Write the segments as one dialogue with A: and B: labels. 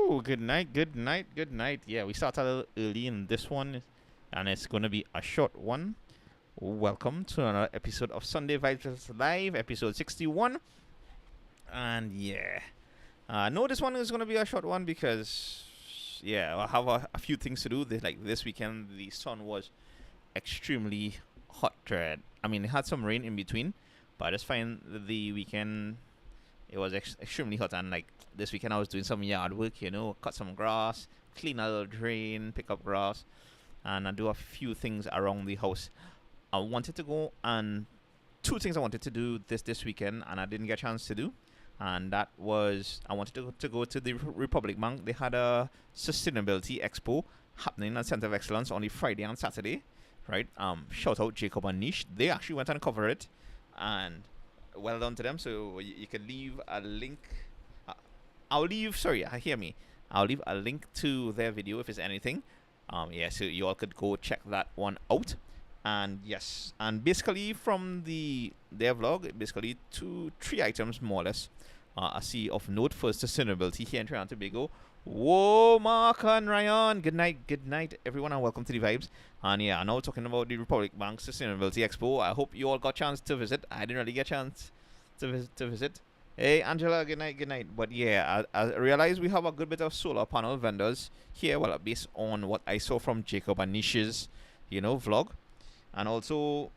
A: Woo! Good night, good night, good night. Yeah, we started a little early in this one, and it's gonna be a short one. Welcome to another episode of Sunday Vibes Live, episode 61. And yeah, no, this one is gonna be a short one because yeah, I have a few things to do. Like this weekend, the sun was extremely hot. Dread. I mean, it had some rain in between, but I just find the weekend it was extremely hot, and like this weekend I was doing some yard work, cut some grass, clean a little drain, pick up grass, and I do a few things around the house. I wanted to go and two things I wanted to do this weekend, and I didn't get a chance to do. And that was I wanted to go to the Republic Bank. They had a sustainability expo happening at Center of Excellence on the Friday and Saturday, right? Shout out Jacob and Nish. They actually went and covered it, and well done to them. So you can leave a link. I'll leave. Sorry, hear me. I'll leave a link to their video if it's anything. Yeah, so you all could go check that one out. And yes, and basically from their vlog, basically three items more or less. I see of note. First, sustainability here in Trinidad and Tobago. Whoa, Mark and Ryan. Good night, everyone, and welcome to the Vibes. And yeah, I'm now talking about the Republic Bank Sustainability Expo. I hope you all got a chance to visit. I didn't really get a chance to visit. Hey, Angela, good night. But yeah, I realize we have a good bit of solar panel vendors here. Well, based on what I saw from Jacob and Nish's, vlog. And also,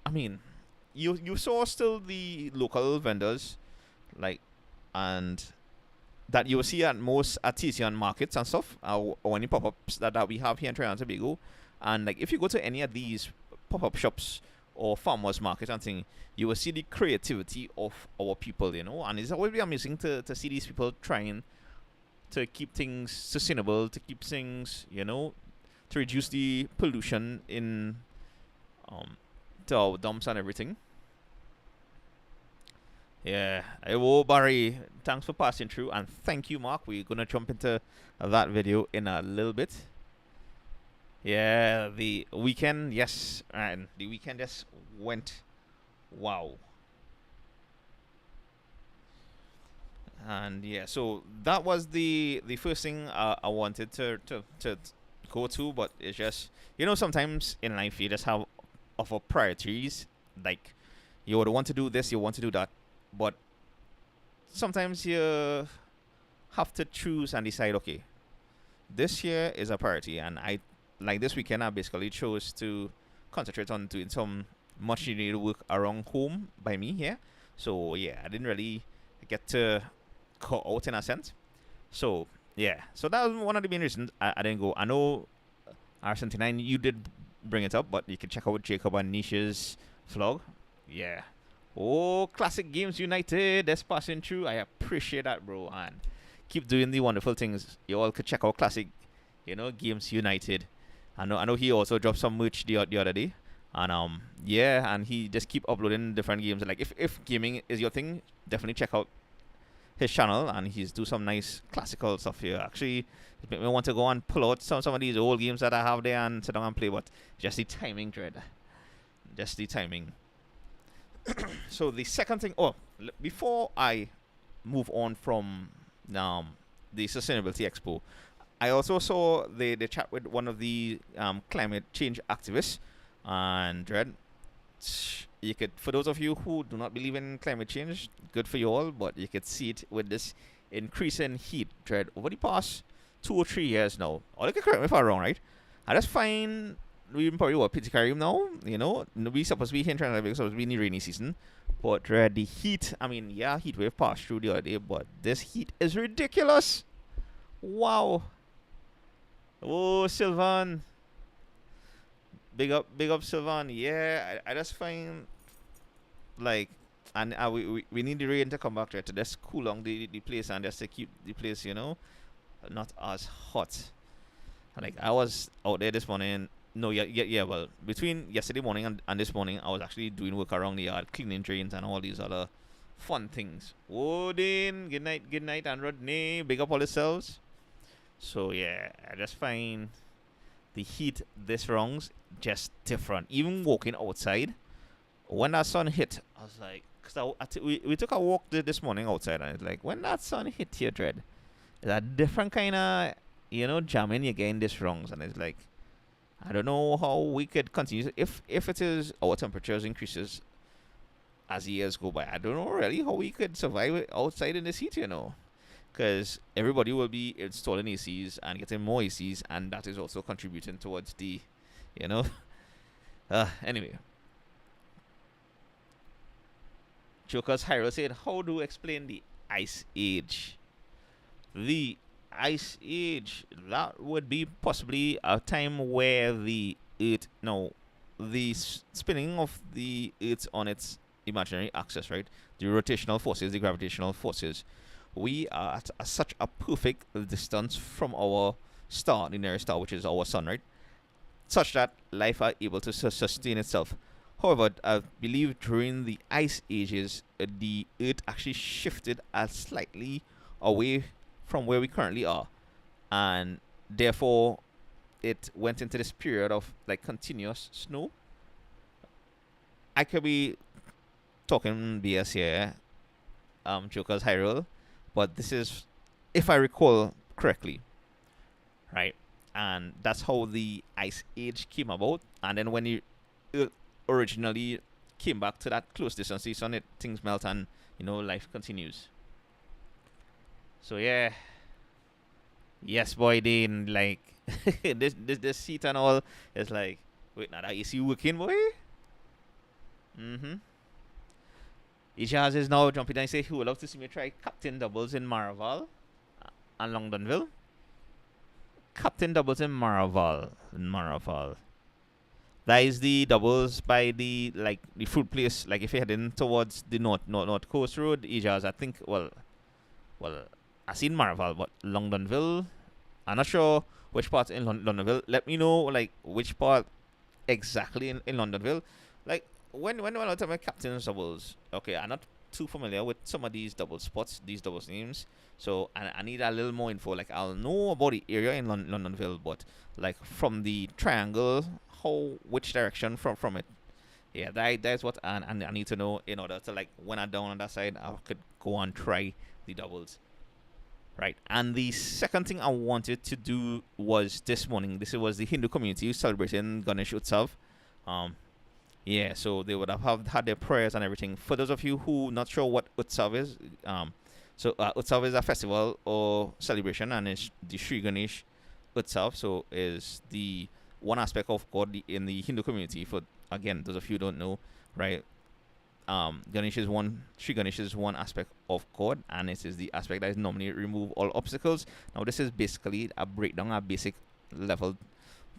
A: I mean, you saw still the local vendors, like, and that you will see at most artisan markets and stuff, or any pop-ups that we have here in Trinidad and Tobago. And like, if you go to any of these pop-up shops or farmers markets and thing, you will see the creativity of our people, and it's always really amazing to see these people trying to keep things sustainable, to keep things, to reduce the pollution in to our dumps and everything. Yeah, hello Barry, thanks for passing through, and thank you, Mark. We're gonna jump into that video in a little bit. Yeah, the weekend, yes, and the weekend just went, wow. And yeah, so that was the first thing I wanted to go to, but it's just, sometimes in life you just have other priorities. Like, you would want to do this, you want to do that, but sometimes you have to choose and decide, okay, this here is a priority. And I, like this weekend, I basically chose to concentrate on doing some much needed work around home by me here. So yeah, I didn't really get to go out in a sense. So yeah, so that was one of the main reasons I didn't go. I know R79, you did bring it up, but you can check out Jacob and Nisha's vlog. Yeah. Oh, Classic Games United, that's passing through. I appreciate that, bro, and keep doing the wonderful things. You all could check out Classic, Games United. I know he also dropped some merch the other day, and yeah, and he just keep uploading different games. Like if gaming is your thing, definitely check out his channel, and he's do some nice classical stuff here. Actually, it make me want to go and pull out some of these old games that I have there and sit down and play, but just the timing, dread. Just the timing. So the second thing, before I move on from the Sustainability Expo, I also saw the chat with one of the climate change activists, and dread, you could, for those of you who do not believe in climate change, good for you all, but you could see it with this increase in heat, dread, over the past 2 or 3 years now. Or you can correct me if I'm wrong, right? I just find we probably what Pitcairn now, we supposed to be here in Trinidad because it's been the rainy season, but the heat, I mean, yeah, heat wave passed through the other day, but this heat is ridiculous. Wow. Oh, Sylvan, big up Sylvan. Yeah, I just find like, and we need the rain to come back to just cool down the place and just to keep the place, not as hot. Like, I was out there this morning. No, yeah. Well, between yesterday morning and this morning, I was actually doing work around the yard, cleaning drains and all these other fun things. Odin, good night, and Rodney, big up all yourselves. So yeah, I just find the heat this wrong's just different. Even walking outside, when that sun hit, I was like, because we took a walk this morning outside, and it's like, when that sun hit here, dread, It's a different kind of, jamming you're getting this wrongs. And it's like, I don't know how we could continue. If it is our temperatures increases as years go by, I don't know really how we could survive it outside in this heat, because everybody will be installing ACs and getting more ACs, and that is also contributing towards the, you know. Anyway, Joker's Hyrule said, "How do you explain the Ice Age?" The Ice Age, that would be possibly a time where the Earth, no, the spinning of the Earth on its imaginary axis, right? The rotational forces, the gravitational forces. We are at such a perfect distance from our star, the nearest star, which is our sun, right? Such that life are able to sustain itself. However, I believe during the ice ages, the Earth actually shifted slightly away from where we currently are, and therefore it went into this period of like continuous snow. I could be talking BS here, Joker's Hyrule, but this is, if I recall correctly, right? And that's how the Ice Age came about. And then when it originally came back to that close distance, on it things melt and life continues. So yeah, yes, boy, Dean, like this seat and all is like, wait, now that AC working, boy. Mm-hmm. Ijaz is now jumping down and say he would love to see me try captain doubles in Maraval and Longdonville. Captain doubles in Maraval. That is the doubles by the food place. Like if you're heading towards the north coast road, Ijaz, I think. Well, I seen Maraval, but Longdonville, I'm not sure which part in Londonville. Let me know which part exactly in Londonville. Like when I tell my captain's doubles, okay, I'm not too familiar with some of these double spots, these doubles names. So I need a little more info. Like I'll know about the area in Londonville, but like from the triangle, which direction from it. Yeah, that's what I need to know in order to when I'm down on that side, I could go and try the doubles. Right, and the second thing I wanted to do was this morning. This was the Hindu community celebrating Ganesh Utsav. Yeah, so they would have had their prayers and everything. For those of you who not sure what Utsav is, Utsav is a festival or celebration, and it's the Sri Ganesh Utsav. So is the one aspect of God in the Hindu community. For again, those of you who don't know, right? Sri Ganesh is one aspect of God, and it is the aspect that is normally remove all obstacles. Now, this is basically a breakdown, a basic level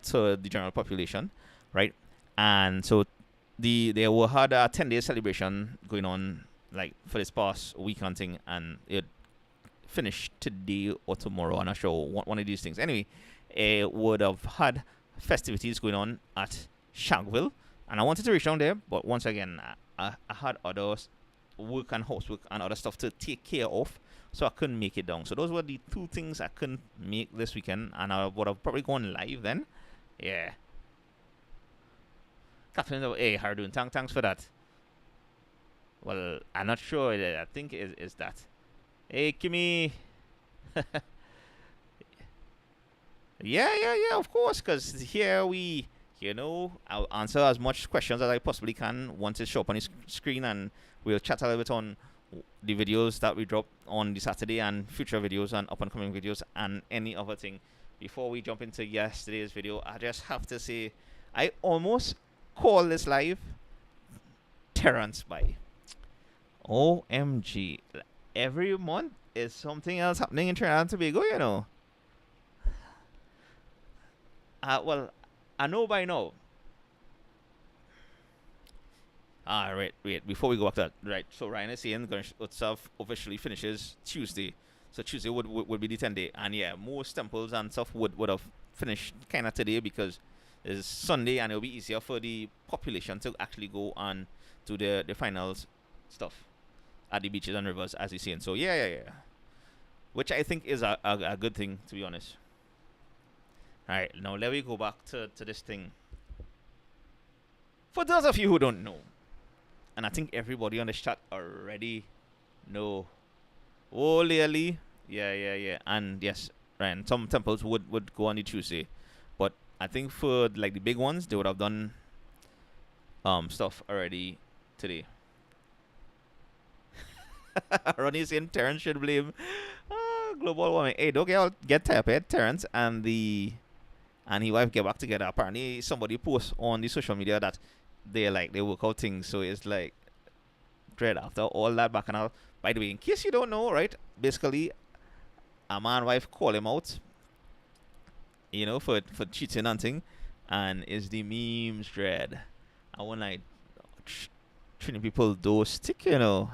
A: to the general population, right? And so they had a 10-day celebration going on for this past week hunting, and it finished today or tomorrow. I'm not sure, one of these things. Anyway, it would have had festivities going on at SHAQ, and I wanted to reach down there, but once again, I had other work and housework and other stuff to take care of, so I couldn't make it down. So those were the two things I couldn't make this weekend, and I would have probably gone live then. Yeah. Catherine, hey, how are you doing? Thanks for that. Well, I'm not sure. I think is that. Hey, Kimmy. Yeah, of course, because here we... I'll answer as much questions as I possibly can once it's show up on the screen, and we'll chat a little bit on the videos that we drop on the Saturday and future videos and up-and-coming videos and any other thing. Before we jump into yesterday's video, I just have to say I almost call this live Terrence by. OMG. Every month is something else happening in Trinidad and Tobago, Well, I know by now. Wait. Before we go back to that, right? So Ryan is saying Ganesh Utsav officially finishes Tuesday. So Tuesday would be the 10-day, and yeah, most temples and stuff would have finished kind of today because it's Sunday, and it'll be easier for the population to actually go and do the finals stuff at the beaches and rivers, as you're saying. So yeah. Which I think is a good thing, to be honest. Alright, now let me go back to this thing. For those of you who don't know, and I think everybody on the chat already know, Lily, Yeah. And yes, right. And some temples would go on the Tuesday, but I think for like the big ones, they would have done stuff already today. Ronnie saying Terrence should blame global warming. Hey, don't get typed. Terrence and his wife get back together. Apparently, somebody posts on the social media that they work out things. So it's like dread after all that back and all. By the way, in case you don't know, right? Basically, a man and wife call him out, for cheating and thing, and is the memes dread. I want like treating people those stick, you know,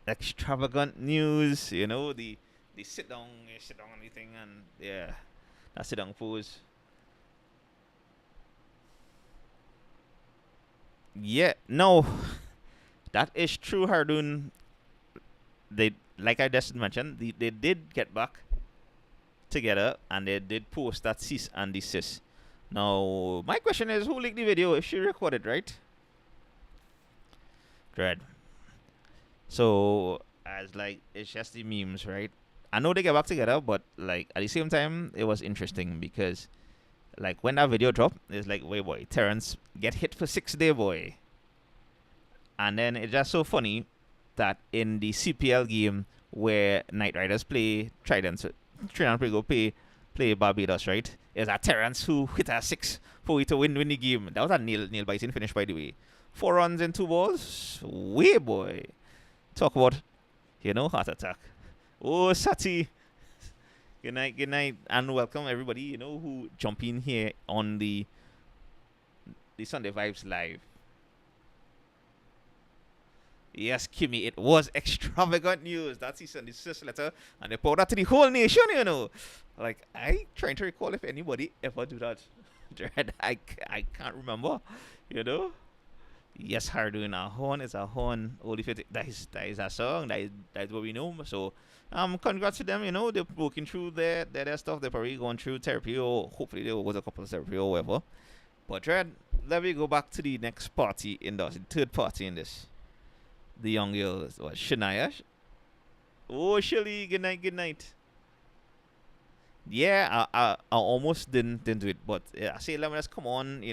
A: extravagant news, the sit down anything, and yeah, that sit down pose. Yeah, no, that is true, Hardoon. They, like I just mentioned, they did get back together and they did post that cease and desist. Now, my question is, who leaked the video if she recorded, right? Dread. So, as like, it's just the memes, right? I know they get back together, but like at the same time, it was interesting because like when that video dropped, it's like, wait, boy, Terrence get hit for 6 day, boy. And then it's just so funny that in the CPL game where Knight Riders play Trident, Trinidad and Tobago play Barbados, right? It's a Terrence who hit a six for we to win the game. That was a nail biting finish, by the way. 4 runs and 2 balls. Way, boy. Talk about, heart attack. Oh, Sati. Good night, and welcome everybody, who jump in here on the Sunday Vibes Live. Yes, Kimmy, it was extravagant news. That's the sister letter, and they poured that to the whole nation, Like, I trying to recall if anybody ever do that. I can't remember, Yes, her doing a horn is a horn. Only if that is a song. That is what we know. So, congrats to them. They're working through their stuff. They're probably going through therapy, or hopefully they'll go to a couple of therapy or whatever. But Dread, let me go back to the next party in this, the third party in this. The young girl, what, Shania? Oh, Shelly, good night. Yeah, I almost didn't do it, but I say let me just come on,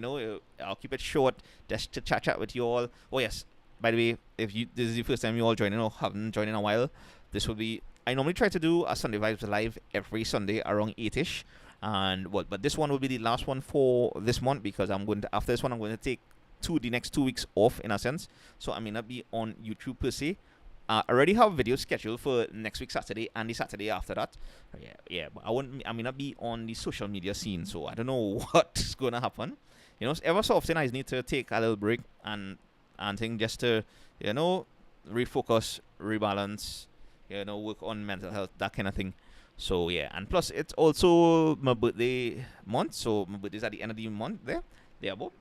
A: I'll keep it short, just to chat with you all. Oh yes, by the way, if this is the first time you all joining or haven't joined in a while, this will be. I normally try to do a Sunday Vibes live every Sunday around 8ish, but this one will be the last one for this month because after this one I'm going to take the next 2 weeks off in a sense, so I may not be on YouTube per se. I already have videos scheduled for next week Saturday and the Saturday after that. Yeah, but I may not be on the social media scene, so I don't know what's gonna happen. Ever so often I need to take a little break and think just to, refocus, rebalance, work on mental health, that kind of thing. So yeah, and plus it's also my birthday month, so my birthday's at the end of the month there, Bob.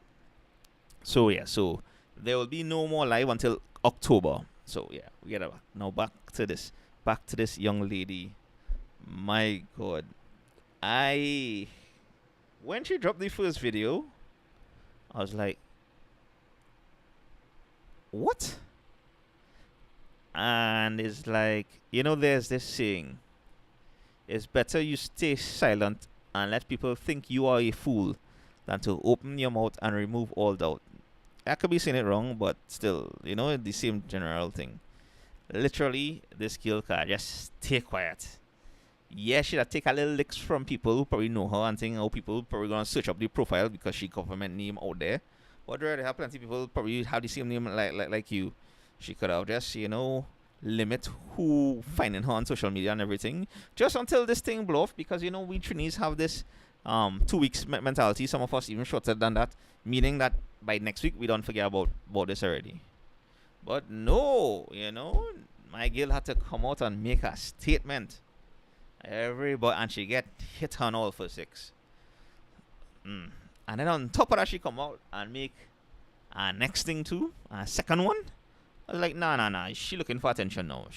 A: So yeah, so there will be no more live until October. So yeah, we get now back to this young lady. My God, when she dropped the first video, I was like, what? And it's like, there's this saying: it's better you stay silent and let people think you are a fool than to open your mouth and remove all doubt. I could be saying it wrong, but still, the same general thing. Literally, this girl can just stay quiet. Yeah, she'll take a little licks from people who probably know her and think how people probably gonna search up the profile because she government name out there. But there have plenty of people probably have the same name like you. She could have just, limit who finding her on social media and everything. Just until this thing blow off because, we Trinis have this 2 weeks mentality. Some of us even shorter than that. Meaning that by next week we don't forget about this already. But no, my girl had to come out and make a statement. And she get hit on all for 6. And then on top of that, she come out and make a next thing too, a second one. I was like, nah. She looking for attention now.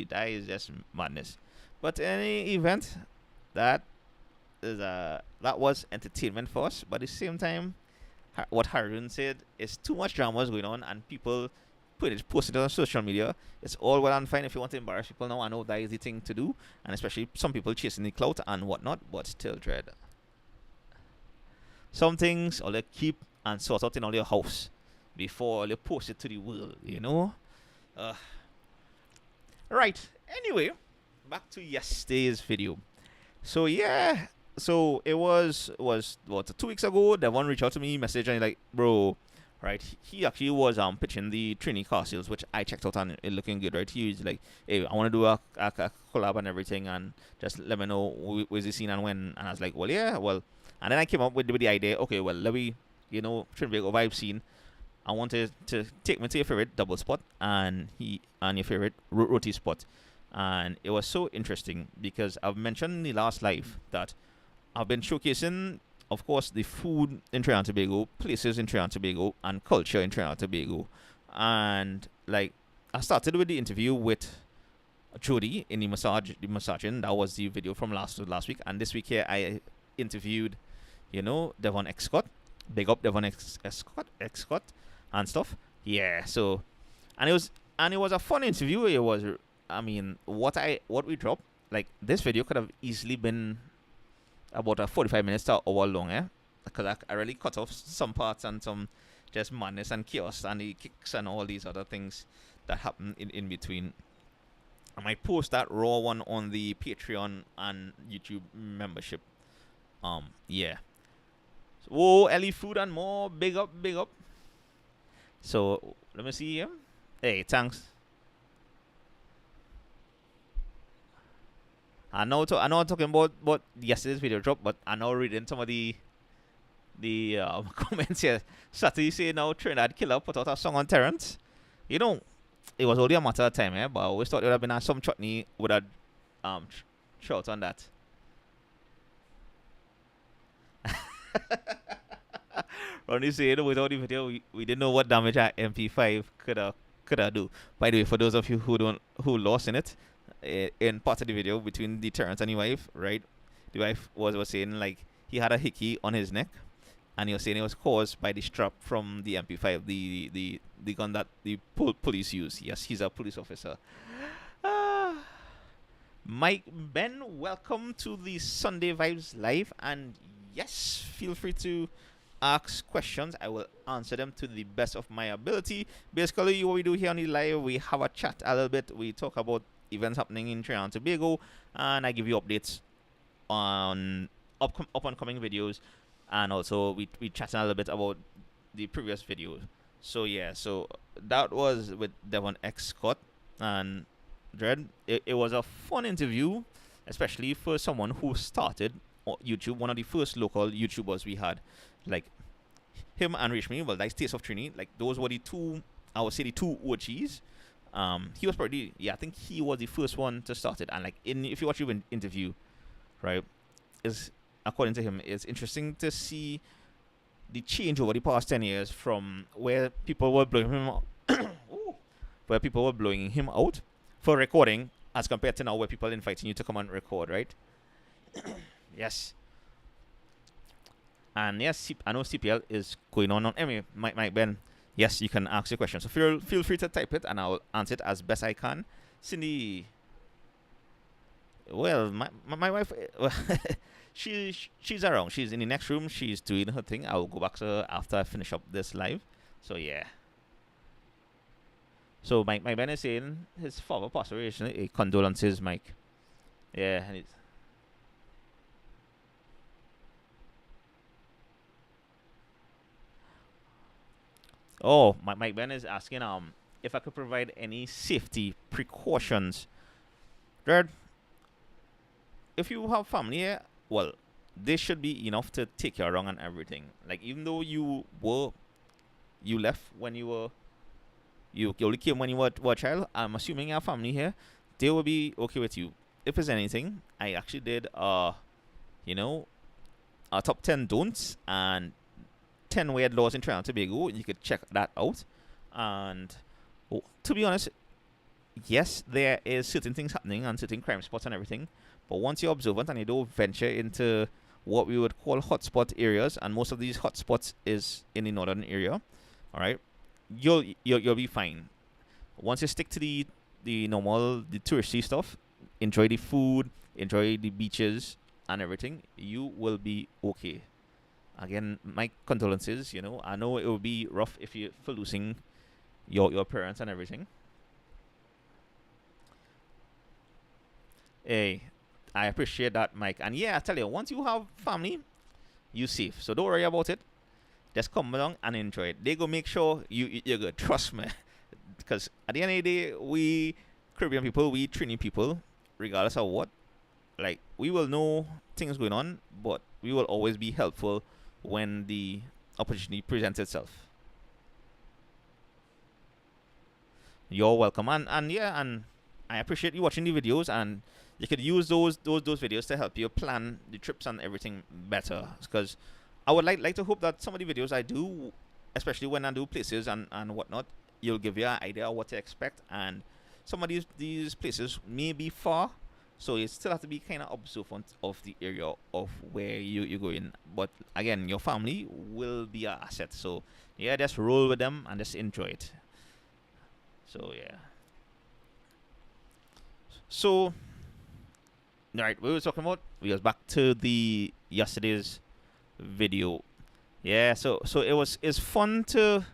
A: That is just madness. But any event, that was entertainment for us. But at the same time, what Harun said is too much drama is going on, and people post it on social media. It's all well and fine if you want to embarrass people now. I know that is the thing to do, and especially some people chasing the clout and whatnot. But still, dread. Some things all you keep and sort out in all your house before you post it to the world. You know. Right. Anyway, back to yesterday's video. So yeah. So it was what 2 weeks ago. Devon reached out to me, message, and like, bro, right? He actually was pitching the Trinity car sales, which I checked out and it looking good, right? He was like, hey, I want to do a collab and everything, and just let me know where's the scene and when. And I was like, well, yeah, well. And then I came up with the idea. Okay, well, let me, Trinbago Vibes scene. I wanted to take me to your favorite double spot and your favorite roti spot. And it was so interesting because I've mentioned in the last live that I've been showcasing, of course, the food in Trinidad and Tobago, places in Trinidad and Tobago, and culture in Trinidad and Tobago. And like, I started with the interview with Jody in the massaging. That was the video from last week. And this week here, I interviewed, Devon Exco. Big up Devon Exco and stuff. Yeah. So, and it was a fun interview. It was. I mean, what we dropped, like this video could have easily been about a 45 minutes to an hour long, because I really cut off some parts and some just madness and chaos and the kicks and all these other things that happen in between. I might post that raw one on the Patreon and YouTube membership. Yeah. So, whoa, Ellie Food and more, big up. So let me see here. Hey, thanks. I know I'm talking about yesterday's video drop, but I know reading some of the comments here. Saturday say now Trinidad Killer put out a song on Terrence. It was only a matter of time, but I always thought it would have been some chutney would have shot on that. Ronnie said without the video we didn't know what damage our MP5 could do. By the way, for those of you who lost in it, in part of the video between the Terrence and the wife, right? The wife was saying like he had a hickey on his neck, and he was saying it was caused by the strap from the MP5, the gun that the police use. Yes, he's a police officer. Mike Ben, welcome to the Sunday Vibes Live, and yes, feel free to ask questions. I will answer them to the best of my ability. Basically, what we do here on the live, we have a chat a little bit. We talk about events happening in Trinidad and Tobago, and I give you updates on up and coming videos, and also we chat a little bit about the previous videos. So yeah, so that was with Devon Exco and Dread. It was a fun interview, especially for someone who started YouTube, one of the first local YouTubers we had, like him and Rishmi. Well, that's Taste of Trini. Like those were the two, I would say the two OGs. He was probably, I think he was the first one to start it. And like, if you watch your interview, right, is according to him, it's interesting to see the change over the past 10 years from where people were blowing him out, for recording, as compared to now where people are inviting you to come and record, right? Yes. And yes, I know CPL is going on. Anyway, Mike Ben, yes, you can ask your question. So feel free to type it, and I'll answer it as best I can. Cindy, well, my wife, she's around. She's in the next room. She's doing her thing. I'll go back to her after I finish up this live. So yeah. So Mike Ben is saying his father passed away recently. Condolences, Mike. Yeah, and it's. Oh, Mike Ben is asking if I could provide any safety precautions. Third, if you have family here, well, this should be enough to take you around and everything. Like even though you left when you only came when you were a child, I'm assuming you have family here, they will be okay with you. If there's anything, I actually did a top 10 don'ts and 10 weird laws in Trinidad and Tobago. You could check that out. And to be honest, yes, there is certain things happening and certain crime spots and everything. But once you're observant and you don't venture into what we would call hotspot areas, and most of these hotspots is in the northern area, all right, you'll be fine. once you stick to the normal, the touristy stuff, enjoy the food, enjoy the beaches and everything, you will be okay. Again, my condolences. I know it will be rough if you for losing your parents and everything. Hey, I appreciate that, Mike. And yeah, I tell you, once you have family, you safe. So don't worry about it. Just come along and enjoy it. They go make sure you're good. Trust me. Because at the end of the day, we Caribbean people, we Trini people, regardless of what, like, we will know things going on, but we will always be helpful when the opportunity presents itself. You're welcome. And yeah, and I appreciate you watching the videos, and you could use those videos to help you plan the trips and everything better. Because I would like to hope that some of the videos I do, especially when I do places and whatnot, you'll give you an idea of what to expect. And some of these places may be far, so you still have to be kind of observant of the area of where you're going. But again, your family will be an asset. So yeah, just roll with them and just enjoy it. So yeah. So, alright, we were talking about, we was back to the yesterday's video. Yeah, so it's fun to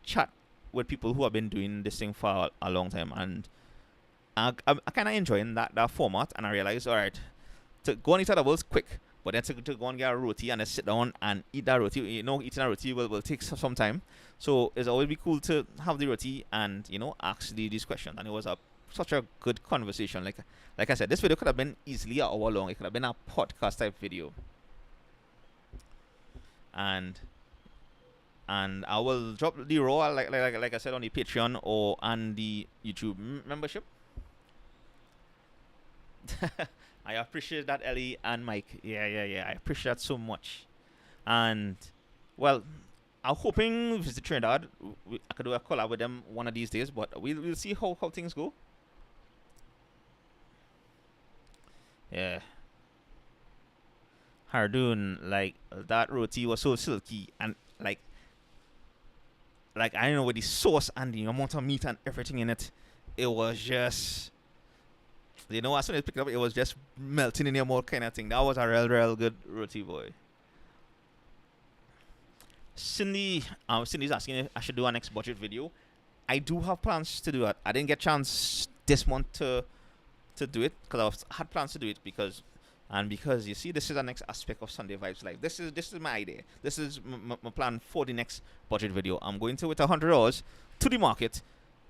A: chat with people who have been doing this thing for a long time, and I kind of enjoying that format. And I realized, all right, to go and eat at the world's quick, but then to go and get a roti and just sit down and eat that roti, eating a roti will take some time. So it's always be cool to have the roti and ask these questions. And it was such a good conversation. Like I said, this video could have been easily an hour long. It could have been a podcast type video. And I will drop the raw, like I said, on the Patreon or on the YouTube membership. I appreciate that, Ellie and Mike. Yeah. I appreciate that so much. And well, I'm hoping Vis the Trinidad, I could do a collab with them one of these days. But we'll see how things go. Yeah. Hardoon, like, that roti was so silky, and like I don't know, with the sauce and the amount of meat and everything in it, it was just, as soon as you picked it up, it was just melting in your mouth kind of thing. That was a real good roti, boy. Cindy's asking if I should do a next budget video. I do have plans to do that. I didn't get chance this month to do it, because I had plans to do it because you see, this is the next aspect of Sunday Vibes Live. This is my idea. This is my plan for the next budget video. I'm going to, with $100 to the market,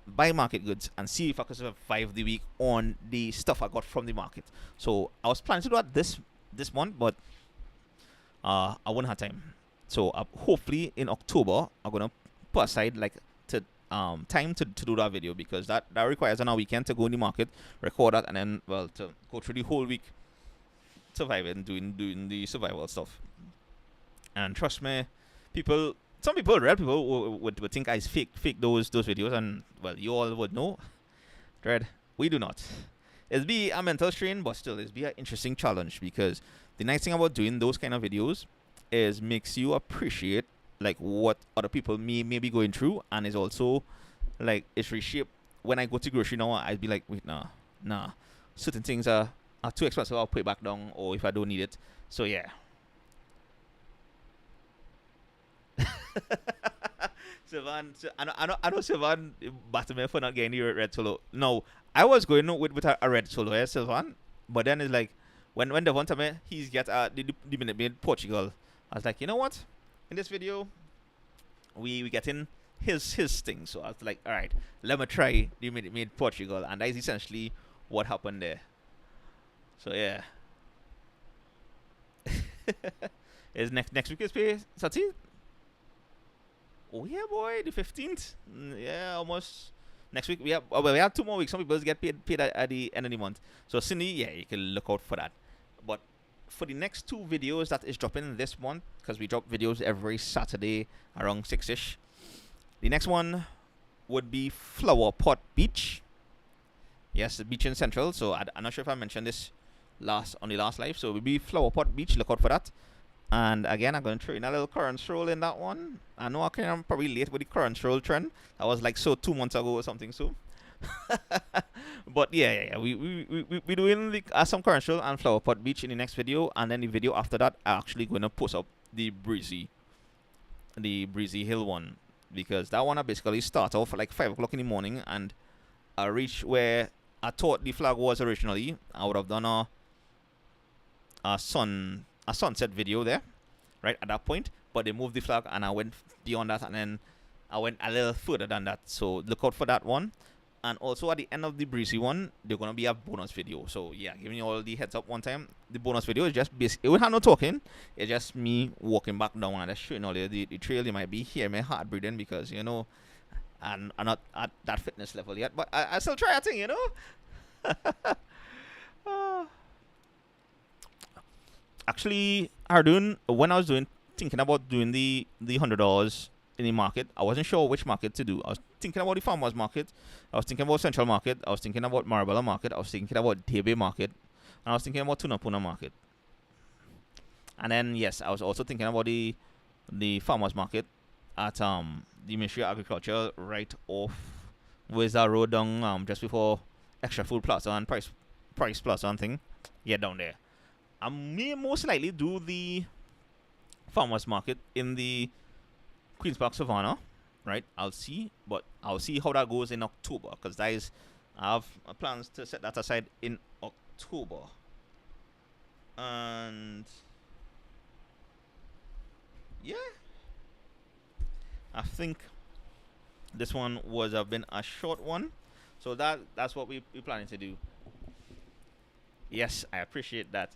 A: buy market goods, and see if I can survive the week on the stuff I got from the market. So I was planning to do that this month, but I wouldn't have time. So hopefully in October I'm gonna put aside time to do that video, because that requires on a weekend to go in the market, record that, and then to go through the whole week surviving, doing the survival stuff. And trust me, some people would think I fake those videos, and well, you all would know, Dread, we do not. It'll be a mental strain, but still it'll be an interesting challenge, because the nice thing about doing those kind of videos is makes you appreciate like what other people may be going through, and is also like, it's reshaped. When I go to grocery now, I'd be like, wait, nah, certain things are too expensive, I'll put it back down, or if I don't need it. So yeah. Sylvan, I know Sylvan battled me for not getting the red solo. No, I was going with a red solo, yeah, Sylvan. But then it's like, when Devon told me he's get the Minute Maid Portugal, I was like, you know what? In this video, we get in his thing. So I was like, all right, let me try the Minute Maid Portugal, and that is essentially what happened there. So yeah. Is next week is pay Sati? Oh yeah, boy, the 15th. Yeah, almost. Next week we have 2 more weeks. Some people get paid at the end of the month. So Cindy, yeah, you can look out for that. But for the next 2 videos that is dropping this month, because we drop videos every Saturday around 6ish. The next one would be Flower Pot Beach. Yes, the beach in Central. So I'm not sure if I mentioned this on the last live. So it will be Flower Pot Beach. Look out for that. And again, I'm going to throw in a little current stroll in that one. I know I'm probably late with the current stroll trend. That was like 2 months ago or something so. But yeah. We doing some current stroll and flower pot beach in the next video, and then the video after that I'm actually going to post up the breezy hill one, because that one I basically start off at like 5 o'clock in the morning, and I reach where I thought the flag was originally. I would have done a sunset video there, right at that point, but they moved the flag and I went beyond that, and then I went a little further than that. So look out for that one. And also at the end of the breezy one, they're gonna be a bonus video. So yeah, giving you all the heads up one time. The bonus video is just basic. It will have no talking. It's just me walking back down and just showing all the trail. You might be hearing my heart breathing because I'm not at that fitness level yet, but I still try a thing, Actually, when I was thinking about doing the $100 in the market, I wasn't sure which market to do. I was thinking about the farmers market, I was thinking about Central Market, I was thinking about Marabella Market, I was thinking about Debe Market, and I was thinking about Tunapuna Market. And then yes, I was also thinking about the farmers market at the Ministry of Agriculture, right off with that road down just before Extra Food Plaza and Price Plaza and thing. Yeah, down there. I may most likely do the farmers market in the Queen's Park Savannah, right? I'll see how that goes in October, because I have plans to set that aside in October. And yeah, I think this one was been a short one, so that's what we're planning to do. Yes, I appreciate that.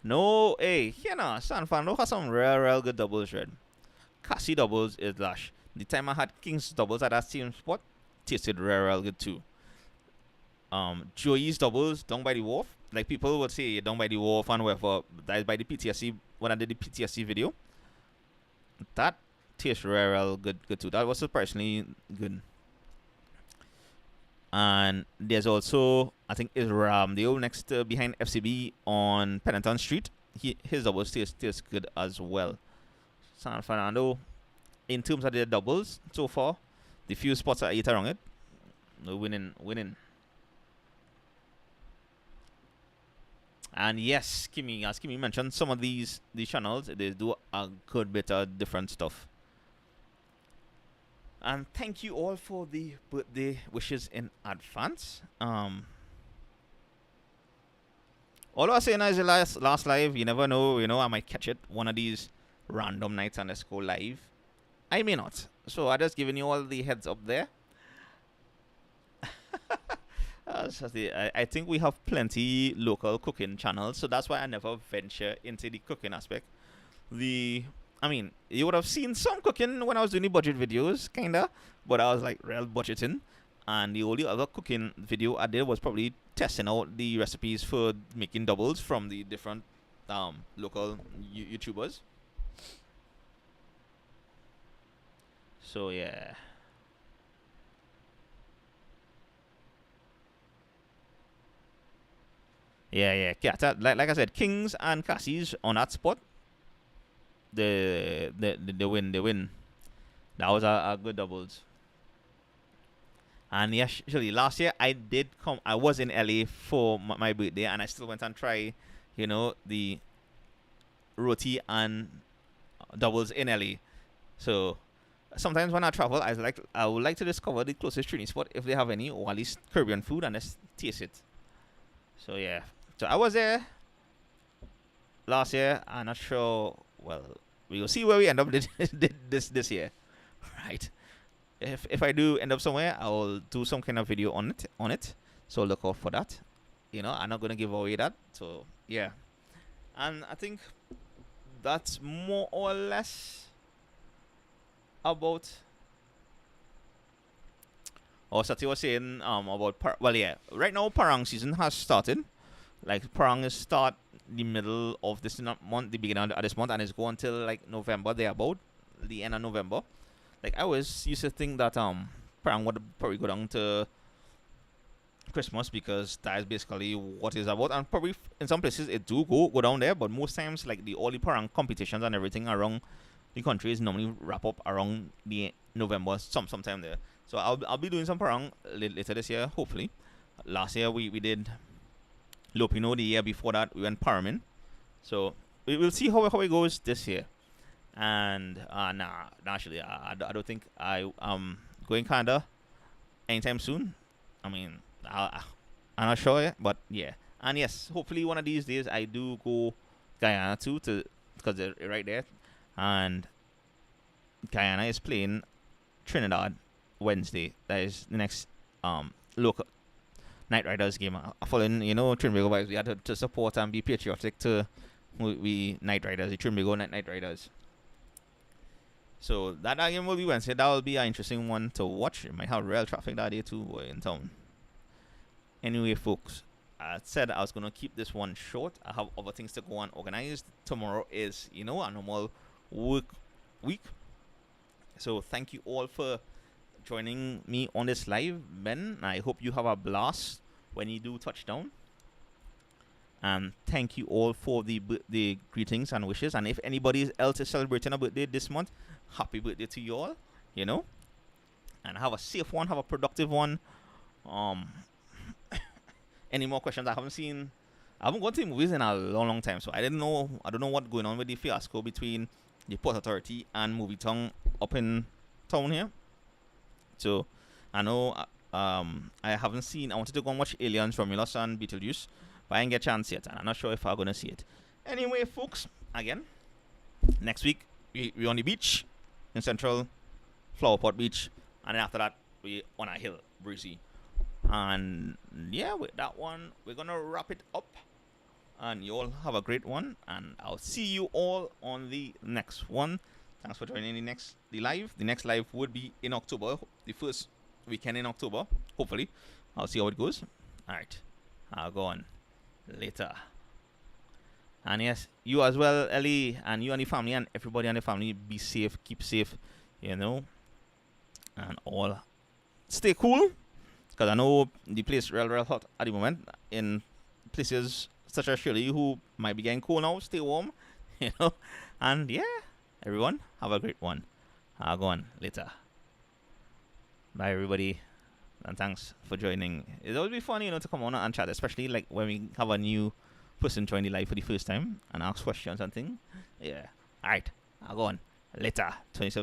A: No, hey, San Fernando has some real good doubles, red. Cassie doubles is lush. The time I had King's doubles at that same spot, tasted real good too. Joey's doubles down by the wharf, like people would say down by the wharf and wherever, that is by the PTSC, when I did the PTSC video. That tastes real good too. That was surprisingly good. And there's also, I think, is the old next behind FCB on Pennington Street. His doubles tastes good as well. San Fernando, in terms of their doubles so far, the few spots I ate around it, winning. And yes, as Kimmy mentioned, some of these channels, they do a good bit of different stuff. And thank you all for the birthday wishes in advance. All I was saying is the last live, you never know, I might catch it one of these random nights and let's go live. I may not. So I just giving you all the heads up there. I think we have plenty local cooking channels, so that's why I never venture into the cooking aspect. I mean, you would have seen some cooking when I was doing the budget videos, kinda, but I was like real budgeting. And the only other cooking video I did was probably testing out the recipes for making doubles from the different local YouTubers. So yeah. Yeah. Like I said, Kings and Cassies on that spot. They win. That was a good doubles. And yeah, actually last year I was in LA for my birthday, and I still went and tried, the roti and doubles in LA. So sometimes when I travel, I would like to discover the closest Trini spot if they have any, or at least Caribbean food, and just taste it. So yeah. So I was there last year. I'm not sure. Well, we will see where we end up this year, right? If I do end up somewhere, I will do some kind of video on it. So look out for that. I'm not gonna give away that. So yeah, and I think that's more or less about. Sati was saying about right now Parang season has started. Like Parang is start the middle of this month, the beginning of this month, and it's going until like November. They're about the end of November. Like I always used to think that Parang would probably go down to Christmas, because that is basically what it's about. And probably in some places it do go down there, but most times like the all the parang competitions and everything around the country is normally wrap up around the November sometime there. So I'll be doing some parang later this year, hopefully. Last year we did Lopino. The year before that we went Paramin. So we will see how it goes this year. And actually, I don't think I going Canada anytime soon. I mean, I'm not sure yet, but yeah. And yes, hopefully one of these days I do go Guyana too, because they're right there. And Guyana is playing Trinidad Wednesday. That is the next local Night Riders game. Following, Trinbago Vibes, we had to support and be patriotic to we Night Riders, the Trinbago Night Riders. So that game will be Wednesday. That will be an interesting one to watch. It might have real traffic that day too, boy, in town. Anyway, folks, I said I was gonna keep this one short. I have other things to go and organize. Tomorrow is, a normal work week. So thank you all for joining me on this live, Ben. I hope you have a blast when you do touchdown. And thank you all for the greetings and wishes. And if anybody else is celebrating a birthday this month, happy birthday to you all, And have a safe one, have a productive one. Any more questions? I haven't gone to the movies in a long time, so I don't know what's going on with the fiasco between the Port Authority and Movie Tongue up in town here. So I know I haven't seen. I wanted to go and watch Aliens, Romulus, and Beetlejuice, but I didn't get a chance yet, and I'm not sure if I'm gonna see it. Anyway, folks, again, next week we on the beach in Central Flowerpot Beach, and then after that we on a hill, breezy. And yeah, with that one, we're gonna wrap it up. And you all have a great one, and I'll see you all on the next one. Thanks for joining the live. The next live would be in October, the first weekend in October. Hopefully, I'll see how it goes. All right, I'll go on later. And yes, you as well, Ellie, and you and the family, and everybody in the family, be safe, keep safe, and all stay cool. Because I know the place real hot at the moment. In places such as Shirley, who might be getting cold now, stay warm, And yeah, everyone, have a great one. I'll go on later. Bye, everybody. And thanks for joining. It'll always be fun, to come on and chat, especially like when we have a new person join the live for the first time and ask questions and things. Yeah. Alright, I'll go on later. 27.